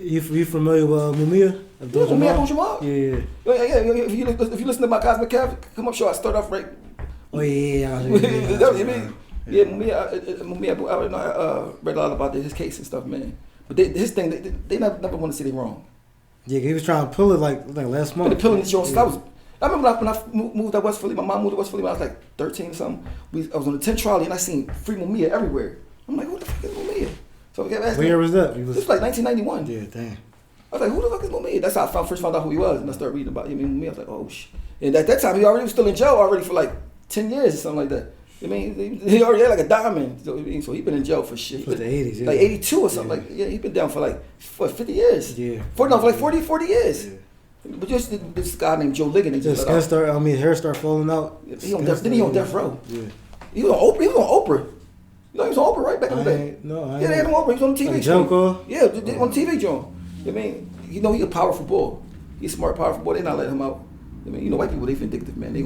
You familiar with Mumia Abu-Jamal? Mumia Abu-Jamal? Yeah. If you listen to my Cosmic Cav, come up show, I start off right. Oh yeah. Yeah, Mumia, I read a lot about his case and stuff, man. But his thing, they never want to see they wrong. Yeah, he was trying to pull it like last month. Pulling this your I remember when I moved to West Philly, my mom moved to West Philly when I was like 13 or something. I was on the 10 trolley and I seen free Mumia everywhere. I'm like, who the fuck is Mumia? So I kept asking. What year was that? This was like 1991. Yeah, damn. I was like, who the fuck is Mumia? That's how I first found out who he was. And I started reading about him. Mumia. I was like, oh shit. And at that time, he already was still in jail already for like 10 years or something like that. I mean, he already had like a diamond. So he been in jail for shit. For the 80s, yeah. Like 82 or something. Like, yeah, he been down for like, what, 50 years? Yeah. For like 40 years. Yeah. But just this guy named Joe Ligon. Just hair start falling out. Then he on death row. Yeah. He was on Oprah. You know, he was on Oprah right back in the day. Yeah, they had him on Oprah. He was on the TV. Like Joe. Yeah, on TV, John. I mean, you know, he's a powerful boy. He's a smart, powerful boy. They not letting him out. I mean, you know, white people, they vindictive, man. They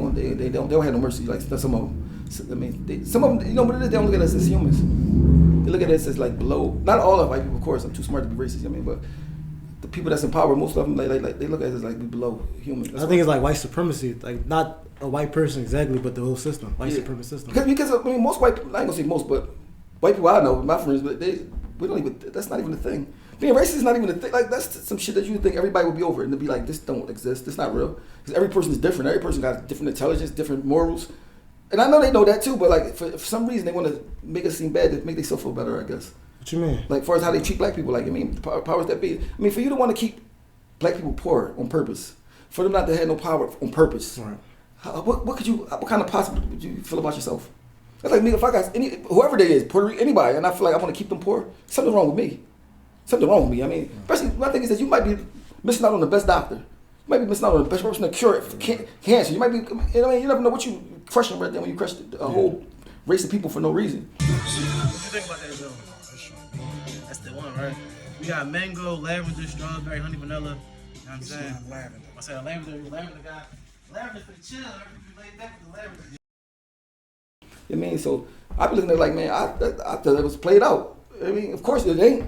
don't have no mercy like some of them. I mean, some of them, you know, but they don't look at us as humans. They look at us as like below. Not all of white people, of course. I'm too smart to be racist. I mean, but the people that's in power, most of them, like they look at us like we below humans. I think it's like white supremacy, like not a white person exactly, but the whole system, white supremacy system. Because I mean, most white people, I ain't gonna say most, but white people I know, my friends, but we don't even. That's not even a thing. Being racist is not even a thing. Like that's some shit that you would think everybody would be over, and to be like, this don't exist. This not real. Because every person is different. Every person got different intelligence, different morals, and I know they know that too. But like for some reason, they want to make us seem bad to make themselves feel better. I guess. What you mean? Like, as far as how they treat black people, like, I mean, the powers that be. I mean, for you to want to keep black people poor on purpose, for them not to have no power on purpose, right. What kind of possible would you feel about yourself? That's like me, if I got whoever they is, Puerto Rico, anybody, and I feel like I want to keep them poor, something wrong with me. Something wrong with me. I mean, especially, my thing is that you might be missing out on the best doctor. You might be missing out on the best person to cure it for cancer. You might be, you know, you never know what you crushing right there when you crush a whole race of people for no reason. What you think about that, Joe? That's the one, right? We got mango, lavender, strawberry, honey, vanilla. You know what I'm saying? Lavender. I said lavender guy. Lavender for the chill. Everything laid back with the lavender. You mean, so I be looking at it like, man, I thought it was played out. I mean, of course it ain't.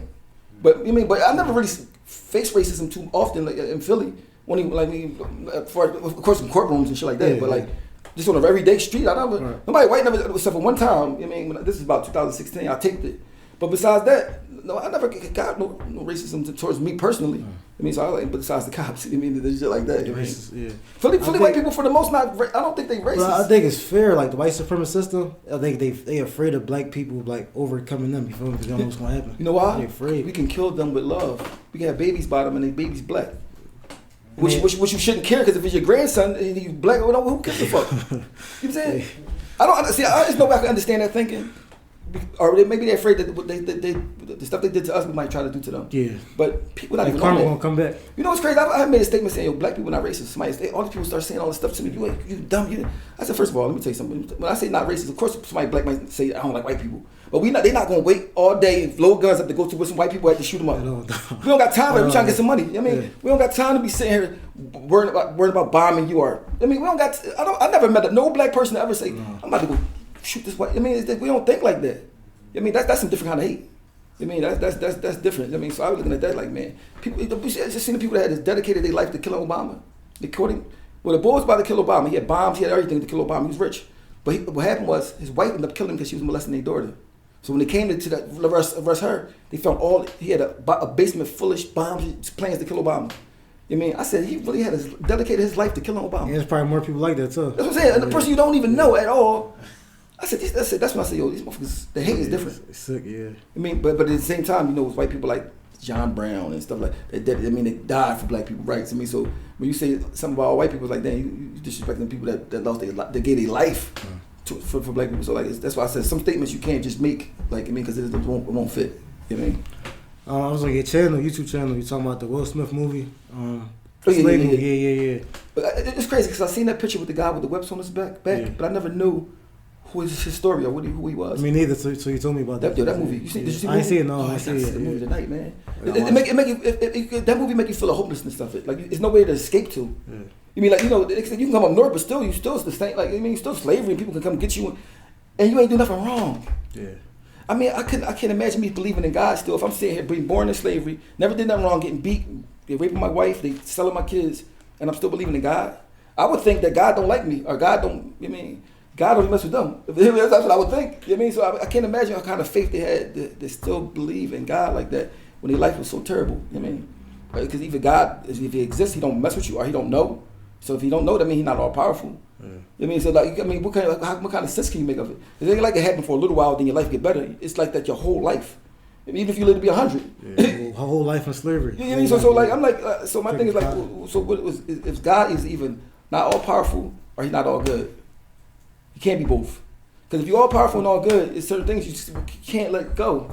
But I mean, but I never really faced racism too often, like in Philly. When of course, in courtrooms and shit like that. Yeah, but like just on an everyday street, I never. Right. Nobody white never, except for one time. I mean, this is about 2016. I taped it. But besides that, no, I never got no racism towards me personally. I mean, so I like, but besides the cops, I mean, there's shit like that. Philly white people for the most not. I don't think they racist. Well, I think it's fair. Like the white supremacy system, I think they afraid of black people like overcoming them. You feel me? Because they don't know what's gonna happen. You know why? They're afraid. We can kill them with love. We can have babies by them and they babies black. Which you shouldn't care, because if it's your grandson and he's black, who gives a fuck? You know what I'm saying? I don't see. I just know I can understand that thinking. Or maybe they're afraid that the stuff they did to us, we might try to do to them. Yeah. But people not even karma won't come back. You know what's crazy? I made a statement saying, yo, black people not racist. All these people start saying all this stuff to me. You dumb. I said, first of all, let me tell you something. When I say not racist, of course somebody black might say I don't like white people. But they're not gonna wait all day and load guns up to go to with some white people had to shoot them up. We don't got time for it. We trying to get some money. I mean, we don't got time to be sitting here worrying about bombing you or. I mean, we don't got. I never met no black person to ever say I'm about to go shoot this white. I mean, we don't think like that. I mean, that's some different kind of hate. I mean, that's different. I mean, so I was looking at that like, man, people. I just seen the people that had dedicated their life to killing Obama. The boy was about to kill Obama. He had bombs. He had everything to kill Obama. He was rich. But what happened was his wife ended up killing him because she was molesting their daughter. So when they came to arrest her, they found he had a basement full of bombs, plans to kill Obama. I mean, I said he really had dedicated his life to killing Obama. Yeah, there's probably more people like that too. That's what I'm saying. And the person you don't even know at all. I said, that's when I said, yo, these motherfuckers, the hate is different. It's sick, yeah. I mean, but at the same time, you know, it's white people like John Brown and stuff like that. They died for black people rights. I mean, so when you say something about all white people, it's like, damn, you disrespecting people that lost that gave their life for black people. So like, that's why I said some statements you can't just make, like, I mean, because it won't fit. You know what I mean? I was on your YouTube channel. You talking about the Will Smith movie? Yeah. But it's crazy because I seen that picture with the guy with the whips on his back, but I never knew who is his story or who he was. Me neither. So you told me about that. That movie. Did you see the movie? I ain't see it. No, I ain't see it. The movie tonight, man. That movie make you feel a hopelessness stuff. Like it's nowhere to escape to. Yeah. You mean like you can come up north, but still the same. Like I mean, still slavery, and people can come get you, and you ain't do nothing wrong. Yeah. I mean, I can't imagine me believing in God still. If I'm sitting here being born in slavery, never did nothing wrong, getting beat, they raping my wife, they selling my kids, and I'm still believing in God. I would think that God don't like me, or God don't, God don't mess with them. That's what I would think. You know what I mean? So I can't imagine what kind of faith they had to still believe in God like that when their life was so terrible. You know what I mean? Because either God, if he exists, he don't mess with you, or he don't know. So if he don't know, that means he's not all powerful. You know what I mean? So like, what kind of sense can you make of it? It ain't like it happened for a little while, then your life get better. It's like that your whole life. Even if you live to be 100. Yeah, whole life in slavery. You know what I mean? So like, I'm like, so my thing is like, so what was, if God is even not all powerful or he's not all good? He can't be both. Because if you're all powerful and all good, it's certain things you can't let go.